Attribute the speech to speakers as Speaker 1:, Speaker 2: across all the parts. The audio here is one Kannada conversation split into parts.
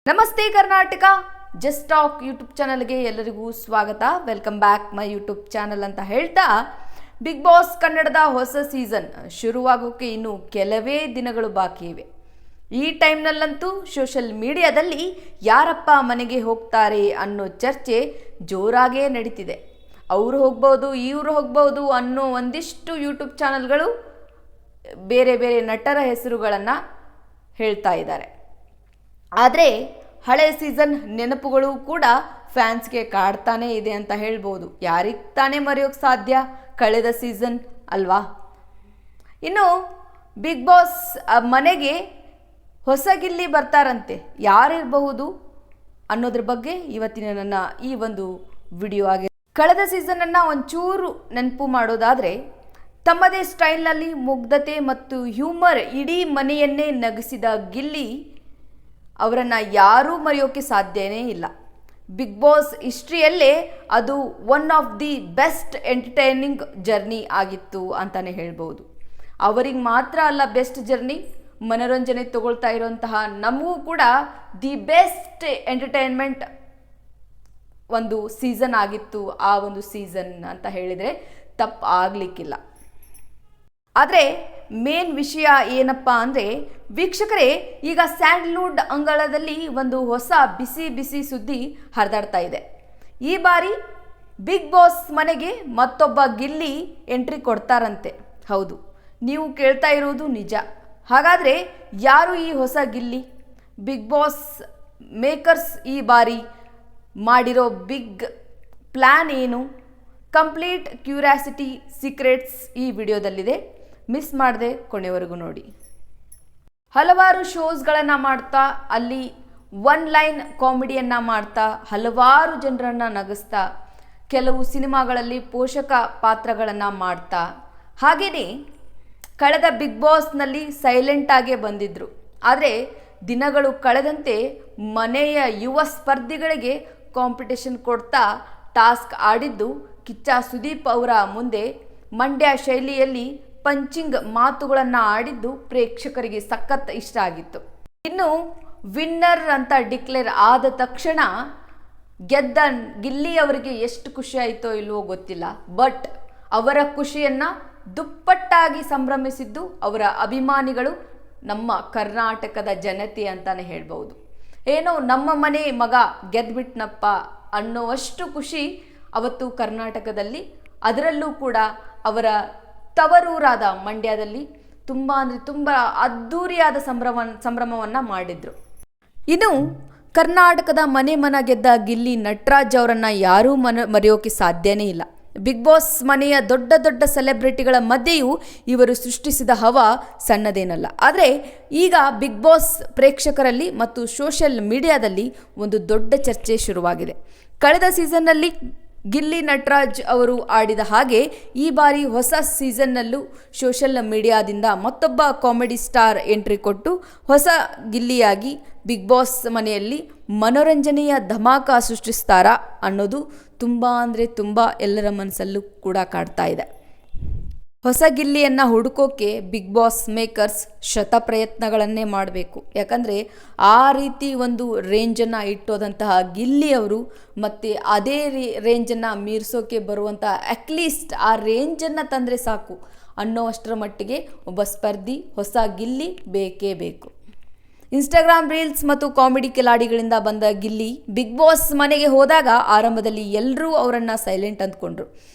Speaker 1: ನಮಸ್ತೆ ಕರ್ನಾಟಕ ಜಸ್ಟ್ ಟಾಕ್ ಯೂಟ್ಯೂಬ್ ಚಾನಲ್ಗೆ ಎಲ್ಲರಿಗೂ ಸ್ವಾಗತ. Welcome back my YouTube channel ಅಂತ ಹೇಳ್ತಾ, ಬಿಗ್ ಬಾಸ್ ಕನ್ನಡದ ಹೊಸ ಸೀಸನ್ ಶುರುವಾಗೋಕ್ಕೆ ಇನ್ನು ಕೆಲವೇ ದಿನಗಳು ಬಾಕಿ ಇವೆ. ಈ ಟೈಮ್ನಲ್ಲಂತೂ ಸೋಷಿಯಲ್ ಮೀಡಿಯಾದಲ್ಲಿ ಯಾರಪ್ಪ ಮನೆಗೆ ಹೋಗ್ತಾರೆ ಅನ್ನೋ ಚರ್ಚೆ ಜೋರಾಗೇ ನಡೀತಿದೆ. ಅವರು ಹೋಗ್ಬೋದು, ಇವರು ಹೋಗ್ಬೋದು ಅನ್ನೋ ಒಂದಿಷ್ಟು ಯೂಟ್ಯೂಬ್ ಚಾನಲ್ಗಳು ಬೇರೆ ಬೇರೆ ನಟರ ಹೆಸರುಗಳನ್ನು ಹೇಳ್ತಾ ಇದ್ದಾರೆ. ಆದರೆ ಹಳೆ ಸೀಸನ್ ನೆನಪುಗಳು ಕೂಡ ಫ್ಯಾನ್ಸ್ಗೆ ಕಾಡ್ತಾನೇ ಇದೆ ಅಂತ ಹೇಳ್ಬೋದು. ಯಾರಿಗೆ ತಾನೇ ಮರೆಯೋಕ್ಕೆ ಸಾಧ್ಯ ಕಳೆದ ಸೀಸನ್ ಅಲ್ವಾ? ಇನ್ನು ಬಿಗ್ ಬಾಸ್ ಮನೆಗೆ ಹೊಸ ಗಿಲ್ಲಿ ಬರ್ತಾರಂತೆ. ಯಾರಿರಬಹುದು ಅನ್ನೋದ್ರ ಬಗ್ಗೆ ಇವತ್ತಿನ ನನ್ನ ಈ ಒಂದು ವಿಡಿಯೋ ಆಗಿದೆ. ಕಳೆದ ಸೀಸನನ್ನು ಒಂಚೂರು ನೆನಪು ಮಾಡೋದಾದರೆ, ತಮ್ಮದೇ ಸ್ಟೈಲ್ನಲ್ಲಿ ಮುಗ್ಧತೆ ಮತ್ತು ಹ್ಯೂಮರ್ ಇಡೀ ಮನೆಯನ್ನೇ ನಗಿಸಿದ ಗಿಲ್ಲಿ ಅವರನ್ನು ಯಾರೂ ಮರೆಯೋಕ್ಕೆ ಸಾಧ್ಯನೇ ಇಲ್ಲ. ಬಿಗ್ ಬಾಸ್ ಹಿಸ್ಟ್ರಿಯಲ್ಲೇ ಅದು one of the best entertaining journey ಆಗಿತ್ತು ಅಂತಲೇ ಹೇಳ್ಬೋದು. ಅವರಿಗೆ ಮಾತ್ರ ಅಲ್ಲ ಬೆಸ್ಟ್ ಜರ್ನಿ, ಮನೋರಂಜನೆ ತಗೊಳ್ತಾ ಇರೋಂತಹ ನಮಗೂ ಕೂಡ ದಿ ಬೆಸ್ಟ್ ಎಂಟರ್ಟೈನ್ಮೆಂಟ್ ಒಂದು ಸೀಸನ್ ಆಗಿತ್ತು ಆ ಒಂದು ಸೀಸನ್ ಅಂತ ಹೇಳಿದರೆ ತಪ್ಪು ಆಗಲಿಕ್ಕಿಲ್ಲ. ಆದರೆ ಮೇನ್ ವಿಷಯ ಏನಪ್ಪ ಅಂದರೆ, ವೀಕ್ಷಕರೇ, ಈಗ ಸ್ಯಾಂಡಲ್ವುಡ್ ಅಂಗಳದಲ್ಲಿ ಒಂದು ಹೊಸ ಬಿಸಿ ಬಿಸಿ ಸುದ್ದಿ ಹರಿದಾಡ್ತಾ ಇದೆ. ಈ ಬಾರಿ ಬಿಗ್ ಬಾಸ್ ಮನೆಗೆ ಮತ್ತೊಬ್ಬ ಗಿಲ್ಲಿ ಎಂಟ್ರಿ ಕೊಡ್ತಾರಂತೆ. ಹೌದು, ನೀವು ಕೇಳ್ತಾ ಇರೋದು ನಿಜ. ಹಾಗಾದರೆ ಯಾರು ಈ ಹೊಸ ಗಿಲ್ಲಿ? ಬಿಗ್ ಬಾಸ್ ಮೇಕರ್ಸ್ ಈ ಬಾರಿ ಮಾಡಿರೋ ಬಿಗ್ ಪ್ಲ್ಯಾನ್ ಏನು? ಕಂಪ್ಲೀಟ್ ಕ್ಯೂರಿಯಾಸಿಟಿ ಸೀಕ್ರೆಟ್ಸ್ ಈ ವಿಡಿಯೋದಲ್ಲಿದೆ. ಮಿಸ್ ಮಾಡದೆ ಕೊನೆವರೆಗೂ ನೋಡಿ. ಹಲವಾರು ಶೋಸ್ಗಳನ್ನು ಮಾಡ್ತಾ, ಅಲ್ಲಿ ಒನ್ ಲೈನ್ ಕಾಮಿಡಿಯನ್ನು ಮಾಡ್ತಾ, ಹಲವಾರು ಜನರನ್ನು ನಗಿಸ್ತಾ, ಕೆಲವು ಸಿನಿಮಾಗಳಲ್ಲಿ ಪೋಷಕ ಪಾತ್ರಗಳನ್ನು ಮಾಡ್ತಾ, ಹಾಗೆಯೇ ಕಳೆದ ಬಿಗ್ ಬಾಸ್ನಲ್ಲಿ ಸೈಲೆಂಟಾಗೇ ಬಂದಿದ್ದರು. ಆದರೆ ದಿನಗಳು ಕಳೆದಂತೆ ಮನೆಯ ಯುವ ಸ್ಪರ್ಧಿಗಳಿಗೆ ಕಾಂಪಿಟೇಷನ್ ಕೊಡ್ತಾ ಟಾಸ್ಕ್ ಆಡಿದ್ದು ಕಿಚ್ಚ ಸುದೀಪ್ ಅವರ ಮುಂದೆ ಮಂಡ್ಯ ಶೈಲಿಯಲ್ಲಿ ಪಂಚಿಂಗ್ ಮಾತುಗಳನ್ನು ಆಡಿದ್ದು ಪ್ರೇಕ್ಷಕರಿಗೆ ಸಖತ್ ಇಷ್ಟ ಆಗಿತ್ತು. ಇನ್ನು ವಿನ್ನರ್ ಅಂತ ಡಿಕ್ಲೇರ್ ಆದ ತಕ್ಷಣ ಗೆದ್ದ ಗಿಲ್ಲಿ ಅವರಿಗೆ ಎಷ್ಟು ಖುಷಿ ಆಯಿತೋ ಇಲ್ವೋ ಗೊತ್ತಿಲ್ಲ. ಬಟ್ ಅವರ ಖುಷಿಯನ್ನು ದುಪ್ಪಟ್ಟಾಗಿ ಸಂಭ್ರಮಿಸಿದ್ದು ಅವರ ಅಭಿಮಾನಿಗಳು, ನಮ್ಮ ಕರ್ನಾಟಕದ ಜನತೆ ಅಂತಲೇ ಹೇಳ್ಬೋದು. ಏನೋ ನಮ್ಮ ಮನೆ ಮಗ ಗೆದ್ಬಿಟ್ನಪ್ಪ ಅನ್ನೋವಷ್ಟು ಖುಷಿ ಅವತ್ತು ಕರ್ನಾಟಕದಲ್ಲಿ, ಅದರಲ್ಲೂ ಕೂಡ ಅವರ ತವರೂರಾದ ಮಂಡ್ಯದಲ್ಲಿ ತುಂಬ ಅಂದರೆ ತುಂಬ ಅದ್ಧೂರಿಯಾದ ಸಂಭ್ರಮವನ್ನು ಮಾಡಿದರು. ಇನ್ನು ಕರ್ನಾಟಕದ ಮನ ಗೆದ್ದ ಗಿಲ್ಲಿ ನಟರಾಜ್ ಅವರನ್ನು ಯಾರೂ ಮರೆಯೋಕೆ ಸಾಧ್ಯನೇ ಇಲ್ಲ. ಬಿಗ್ ಬಾಸ್ ಮನೆಯ ದೊಡ್ಡ ದೊಡ್ಡ ಸೆಲೆಬ್ರಿಟಿಗಳ ಮಧ್ಯೆಯೂ ಇವರು ಸೃಷ್ಟಿಸಿದ ಹವಾ ಸಣ್ಣದೇನಲ್ಲ. ಆದರೆ ಈಗ ಬಿಗ್ ಬಾಸ್ ಪ್ರೇಕ್ಷಕರಲ್ಲಿ ಮತ್ತು ಸೋಷಿಯಲ್ ಮೀಡಿಯಾದಲ್ಲಿ ಒಂದು ದೊಡ್ಡ ಚರ್ಚೆ ಶುರುವಾಗಿದೆ. ಕಳೆದ ಸೀಸನ್ನಲ್ಲಿ ಗಿಲ್ಲಿ ನಟರಾಜ್ ಅವರು ಆಡಿದ ಹಾಗೆ ಈ ಬಾರಿ ಹೊಸ ಸೀಸನ್ನಲ್ಲೂ ಸೋಷಿಯಲ್ ಮೀಡಿಯಾದಿಂದ ಮತ್ತೊಬ್ಬ ಕಾಮಿಡಿ ಸ್ಟಾರ್ ಎಂಟ್ರಿ ಕೊಟ್ಟು ಹೊಸ ಗಿಲ್ಲಿಯಾಗಿ ಬಿಗ್ ಬಾಸ್ ಮನೆಯಲ್ಲಿ ಮನೋರಂಜನೆಯ ಧಮಾಕ ಸೃಷ್ಟಿಸ್ತಾರಾ ಅನ್ನೋದು ತುಂಬ ಅಂದರೆ ತುಂಬ ಎಲ್ಲರ ಮನಸ್ಸಲ್ಲೂ ಕೂಡ ಕಾಡ್ತಾ ಇದೆ. ಹೊಸ ಗಿಲ್ಲಿಯನ್ನು ಹುಡುಕೋಕೆ ಬಿಗ್ ಬಾಸ್ ಮೇಕರ್ಸ್ ಶತಪ್ರಯತ್ನಗಳನ್ನೇ ಮಾಡಬೇಕು. ಯಾಕಂದರೆ ಆ ರೀತಿ ಒಂದು ರೇಂಜನ್ನು ಇಟ್ಟೋದಂತಹ ಗಿಲ್ಲಿ ಅವರು ಮತ್ತು ಅದೇ ರೇಂಜನ್ನು ಮೀರಿಸೋಕೆ ಬರುವಂಥ ಅಟ್ಲೀಸ್ಟ್ ಆ ರೇಂಜನ್ನು ತಂದರೆ ಸಾಕು ಅನ್ನೋವಷ್ಟರ ಮಟ್ಟಿಗೆ ಒಬ್ಬ ಸ್ಪರ್ಧಿ ಹೊಸ ಗಿಲ್ಲಿ ಬೇಕೇ ಬೇಕು. ಇನ್ಸ್ಟಾಗ್ರಾಮ್ ರೀಲ್ಸ್ ಮತ್ತು ಕಾಮಿಡಿ ಕಿಲಾಡಿಗಳಿಂದ ಬಂದ ಗಿಲ್ಲಿ ಬಿಗ್ ಬಾಸ್ ಮನೆಗೆ ಹೋದಾಗ ಆರಂಭದಲ್ಲಿ ಎಲ್ಲರೂ ಅವರನ್ನು ಸೈಲೆಂಟ್ ಅಂದ್ಕೊಂಡ್ರು.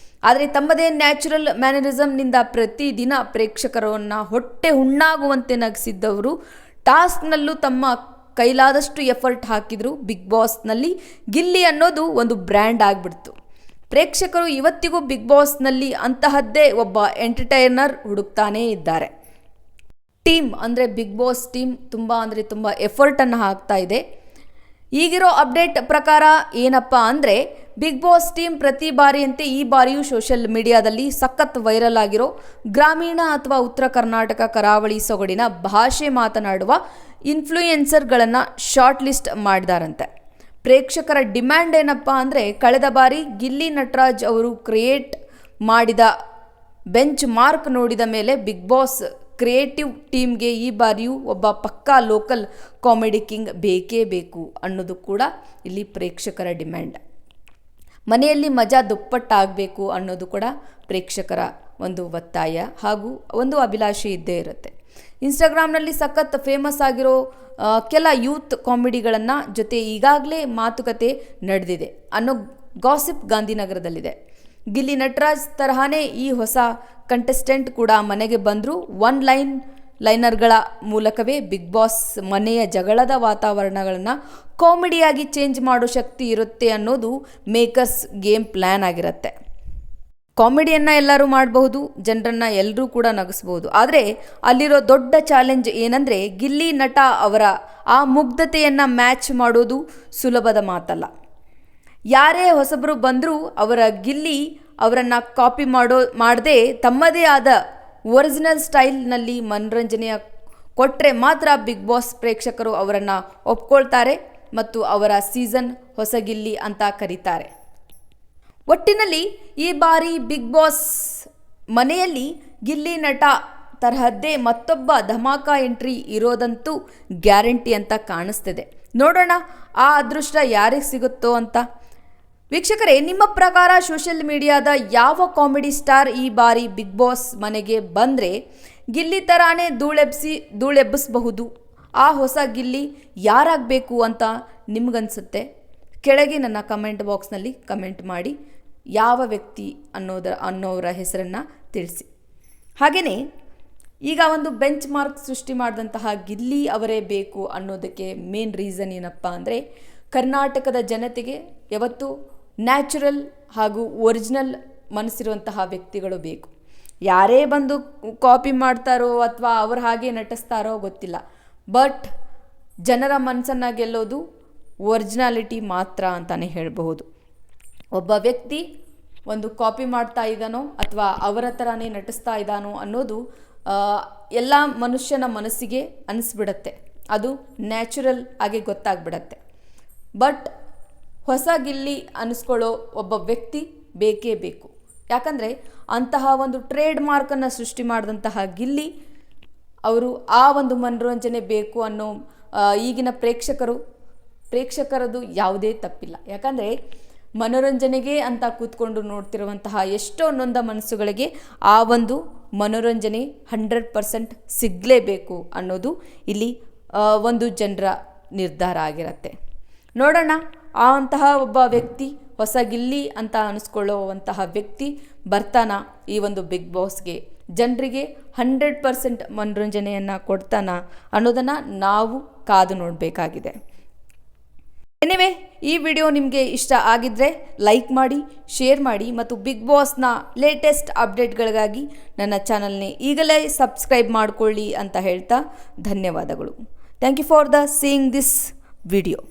Speaker 1: ಆದರೆ ತಮ್ಮದೇ ನ್ಯಾಚುರಲ್ ಮ್ಯಾನರಿಸಮ್ನಿಂದ ಪ್ರತಿದಿನ ಪ್ರೇಕ್ಷಕರನ್ನು ಹೊಟ್ಟೆ ಹುಣ್ಣಾಗುವಂತೆ ನಗಿಸಿದ್ದವರು ಟಾಸ್ಕ್ನಲ್ಲೂ ತಮ್ಮ ಕೈಲಾದಷ್ಟು ಎಫರ್ಟ್ ಹಾಕಿದರು. ಬಿಗ್ ಬಾಸ್ನಲ್ಲಿ ಗಿಲ್ಲಿ ಅನ್ನೋದು ಒಂದು ಬ್ರ್ಯಾಂಡ್ ಆಗಿಬಿಡ್ತು. ಪ್ರೇಕ್ಷಕರು ಇವತ್ತಿಗೂ ಬಿಗ್ ಬಾಸ್ನಲ್ಲಿ ಅಂತಹದ್ದೇ ಒಬ್ಬ ಎಂಟರ್ಟೈನರ್ ಹುಡುಕ್ತಾನೇ ಇದ್ದಾರೆ. ಟೀಮ್ ಅಂದರೆ ಬಿಗ್ ಬಾಸ್ ಟೀಮ್ ತುಂಬ ಅಂದರೆ ತುಂಬ ಎಫರ್ಟನ್ನು ಹಾಕ್ತಾ ಇದೆ. ಈಗಿರೋ ಅಪ್ಡೇಟ್ ಪ್ರಕಾರ ಏನಪ್ಪ ಅಂದರೆ, ಬಿಗ್ ಬಾಸ್ ಟೀಮ್ ಪ್ರತಿ ಬಾರಿಯಂತೆ ಈ ಬಾರಿಯೂ ಸೋಷಿಯಲ್ ಮೀಡಿಯಾದಲ್ಲಿ ಸಖತ್ ವೈರಲ್ ಆಗಿರೋ ಗ್ರಾಮೀಣ ಅಥವಾ ಉತ್ತರ ಕರ್ನಾಟಕ ಕರಾವಳಿ ಸೊಗಡಿನ ಭಾಷೆ ಮಾತನಾಡುವ ಇನ್ಫ್ಲೂಯೆನ್ಸರ್ಗಳನ್ನು ಶಾರ್ಟ್ ಲಿಸ್ಟ್ ಮಾಡಿದಾರಂತೆ. ಪ್ರೇಕ್ಷಕರ ಡಿಮ್ಯಾಂಡ್ ಏನಪ್ಪ ಅಂದರೆ, ಕಳೆದ ಬಾರಿ ಗಿಲ್ಲಿ ನಟರಾಜ್ ಅವರು ಕ್ರಿಯೇಟ್ ಮಾಡಿದ ಬೆಂಚ್ ಮಾರ್ಕ್ ನೋಡಿದ ಮೇಲೆ ಬಿಗ್ ಬಾಸ್ ಕ್ರಿಯೇಟಿವ್ ಟೀಮ್ಗೆ ಈ ಬಾರಿಯೂ ಒಬ್ಬ ಪಕ್ಕಾ ಲೋಕಲ್ ಕಾಮಿಡಿ ಕಿಂಗ್ ಬೇಕೇ ಬೇಕು ಅನ್ನೋದು ಕೂಡ ಇಲ್ಲಿ ಪ್ರೇಕ್ಷಕರ ಡಿಮ್ಯಾಂಡ್. ಮನೆಯಲ್ಲಿ ಮಜಾ ದುಪ್ಪಟ್ಟಾಗಬೇಕು ಅನ್ನೋದು ಕೂಡ ಪ್ರೇಕ್ಷಕರ ಒಂದು ಒತ್ತಾಯ ಹಾಗೂ ಒಂದು ಅಭಿಲಾಷೆ ಇದ್ದೇ ಇರುತ್ತೆ. ಇನ್ಸ್ಟಾಗ್ರಾಮ್ನಲ್ಲಿ ಸಖತ್ ಫೇಮಸ್ ಆಗಿರೋ ಕೆಲ ಯೂತ್ ಕಾಮಿಡಿಗಳನ್ನು ಜೊತೆ ಈಗಾಗಲೇ ಮಾತುಕತೆ ನಡೆದಿದೆ ಅನ್ನೋ ಗಾಸಿಪ್ ಗಾಂಧಿನಗರದಲ್ಲಿದೆ. ಗಿಲ್ಲಿ ನಟರಾಜ್ ತರಹನೇ ಈ ಹೊಸ ಕಂಟೆಸ್ಟೆಂಟ್ ಕೂಡ ಮನೆಗೆ ಬಂದರೂ ಲೈನರ್ಗಳ ಮೂಲಕವೇ ಬಿಗ್ ಬಾಸ್ ಮನೆಯ ಜಗಳದ ವಾತಾವರಣಗಳನ್ನು ಕಾಮಿಡಿಯಾಗಿ ಚೇಂಜ್ ಮಾಡೋ ಶಕ್ತಿ ಇರುತ್ತೆ ಅನ್ನೋದು ಮೇಕರ್ಸ್ ಗೇಮ್ ಪ್ಲ್ಯಾನ್ ಆಗಿರುತ್ತೆ. ಕಾಮಿಡಿಯನ್ನು ಎಲ್ಲರೂ ಮಾಡಬಹುದು, ಜನರನ್ನು ಎಲ್ಲರೂ ಕೂಡ ನಗಿಸ್ಬೋದು. ಆದರೆ ಅಲ್ಲಿರೋ ದೊಡ್ಡ ಚಾಲೆಂಜ್ ಏನಂದರೆ ಗಿಲ್ಲಿ ನಟ ಅವರ ಆ ಮುಗ್ಧತೆಯನ್ನು ಮ್ಯಾಚ್ ಮಾಡೋದು ಸುಲಭದ ಮಾತಲ್ಲ. ಯಾರೇ ಹೊಸಬರು ಬಂದರೂ ಗಿಲ್ಲಿ ಅವರನ್ನು ಕಾಪಿ ಮಾಡದೆ ತಮ್ಮದೇ ಆದ ಒರಿಜಿನಲ್ ಸ್ಟೈಲ್ನಲ್ಲಿ ಮನರಂಜನೆಯ ಕೊಟ್ಟರೆ ಮಾತ್ರ ಬಿಗ್ ಬಾಸ್ ಪ್ರೇಕ್ಷಕರು ಅವರನ್ನು ಒಪ್ಕೊಳ್ತಾರೆ ಮತ್ತು ಅವರ ಸೀಸನ್ ಹೊಸಗಿಲ್ಲಿ ಅಂತ ಕರೀತಾರೆ. ಒಟ್ಟಿನಲ್ಲಿ ಈ ಬಾರಿ ಬಿಗ್ ಬಾಸ್ ಮನೆಯಲ್ಲಿ ಗಿಲ್ಲಿ ನಟ ತರಹದ್ದೇ ಮತ್ತೊಬ್ಬ ಧಮಾಕ ಎಂಟ್ರಿ ಇರೋದಂತೂ ಗ್ಯಾರಂಟಿ ಅಂತ ಕಾಣಿಸ್ತಿದೆ. ನೋಡೋಣ ಆ ಅದೃಷ್ಟ ಯಾರಿಗೆ ಸಿಗುತ್ತೋ ಅಂತ. ವೀಕ್ಷಕರೇ, ನಿಮ್ಮ ಪ್ರಕಾರ ಸೋಷಿಯಲ್ ಮೀಡಿಯಾದ ಯಾವ ಕಾಮಿಡಿ ಸ್ಟಾರ್ ಈ ಬಾರಿ ಬಿಗ್ ಬಾಸ್ ಮನೆಗೆ ಬಂದರೆ ಗಿಲ್ಲಿ ಥರಾನೇ ಧೂಳೆಬ್ಬಿಸಬಹುದು? ಆ ಹೊಸ ಗಿಲ್ಲಿ ಯಾರಾಗಬೇಕು ಅಂತ ನಿಮಗನ್ಸುತ್ತೆ? ಕೆಳಗೆ ನನ್ನ ಕಮೆಂಟ್ ಬಾಕ್ಸ್ನಲ್ಲಿ ಕಮೆಂಟ್ ಮಾಡಿ ಯಾವ ವ್ಯಕ್ತಿ ಅನ್ನೋರ ಹೆಸರನ್ನು ತಿಳಿಸಿ. ಹಾಗೆಯೇ ಈಗ ಒಂದು ಬೆಂಚ್ ಮಾರ್ಕ್ ಸೃಷ್ಟಿ ಮಾಡಿದಂತಹ ಗಿಲ್ಲಿ ಅವರೇ ಬೇಕು ಅನ್ನೋದಕ್ಕೆ ಮೇನ್ ರೀಸನ್ ಏನಪ್ಪ ಅಂದರೆ ಕರ್ನಾಟಕದ ಜನತೆಗೆ ಯಾವತ್ತೂ ನ್ಯಾಚುರಲ್ ಹಾಗೂ ಒರಿಜಿನಲ್ ಮನಸ್ಸಿರುವಂತಹ ವ್ಯಕ್ತಿಗಳು ಬೇಕು. ಯಾರೇ ಬಂದು ಕಾಪಿ ಮಾಡ್ತಾರೋ ಅಥವಾ ಅವ್ರು ಹಾಗೆ ನಟಿಸ್ತಾರೋ ಗೊತ್ತಿಲ್ಲ, ಬಟ್ ಜನರ ಮನಸ್ಸನ್ನು ಗೆಲ್ಲೋದು ಒರಿಜಿನಾಲಿಟಿ ಮಾತ್ರ ಅಂತಲೇ ಹೇಳಬಹುದು. ಒಬ್ಬ ವ್ಯಕ್ತಿ ಒಂದು ಕಾಪಿ ಮಾಡ್ತಾ ಇದ್ದಾನೋ ಅಥವಾ ಅವರ ಥರನೇ ನಟಿಸ್ತಾ ಇದ್ದಾನೋ ಅನ್ನೋದು ಎಲ್ಲ ಮನುಷ್ಯನ ಮನಸ್ಸಿಗೆ ಅನಿಸ್ಬಿಡತ್ತೆ, ಅದು ನ್ಯಾಚುರಲ್ ಆಗಿ ಗೊತ್ತಾಗ್ಬಿಡತ್ತೆ. ಬಟ್ ಹೊಸ ಗಿಲ್ಲಿ ಅನ್ನಿಸ್ಕೊಳ್ಳೋ ಒಬ್ಬ ವ್ಯಕ್ತಿ ಬೇಕೇ ಬೇಕು. ಯಾಕಂದರೆ ಅಂತಹ ಒಂದು ಟ್ರೇಡ್ ಮಾರ್ಕನ್ನು ಸೃಷ್ಟಿ ಮಾಡಿದಂತಹ ಗಿಲ್ಲಿ ಅವರು ಆ ಒಂದು ಮನೋರಂಜನೆ ಬೇಕು ಅನ್ನೋ ಈಗಿನ ಪ್ರೇಕ್ಷಕರದು ಯಾವುದೇ ತಪ್ಪಿಲ್ಲ. ಯಾಕಂದರೆ ಮನೋರಂಜನೆಗೆ ಅಂತ ಕೂತ್ಕೊಂಡು ನೋಡ್ತಿರುವಂತಹ ಎಷ್ಟೋ ನೊಂದ ಮನಸ್ಸುಗಳಿಗೆ ಆ ಒಂದು ಮನೋರಂಜನೆ 100% ಸಿಗಲೇಬೇಕು ಅನ್ನೋದು ಇಲ್ಲಿ ಒಂದು ಜನರ ನಿರ್ಧಾರ ಆಗಿರುತ್ತೆ. ನೋಡೋಣ ಅಂತಹ ಒಬ್ಬ ವ್ಯಕ್ತಿ ಹೊಸ ಗಿಲ್ಲಿ ಅಂತ ಅನಿಸ್ಕೊಳ್ಳುವಂತಹ ವ್ಯಕ್ತಿ ಬರ್ತಾನ ಈ ಒಂದು ಬಿಗ್ ಬಾಸ್ಗೆ, ಜನರಿಗೆ 100% ಮನೋರಂಜನೆಯನ್ನು ಕೊಡ್ತಾನ ಅನ್ನೋದನ್ನು ನಾವು ಕಾದು ನೋಡಬೇಕಾಗಿದೆ. ಎನಿವೆ, ಈ ವಿಡಿಯೋ ನಿಮಗೆ ಇಷ್ಟ ಆಗಿದ್ದರೆ ಲೈಕ್ ಮಾಡಿ, ಶೇರ್ ಮಾಡಿ ಮತ್ತು ಬಿಗ್ ಬಾಸ್ನ ಲೇಟೆಸ್ಟ್ ಅಪ್ಡೇಟ್ಗಳಿಗಾಗಿ ನನ್ನ ಚಾನಲ್ನೇ ಈಗಲೇ ಸಬ್ಸ್ಕ್ರೈಬ್ ಮಾಡಿಕೊಳ್ಳಿ ಅಂತ ಹೇಳ್ತಾ ಧನ್ಯವಾದಗಳು. Thank you for seeing this video.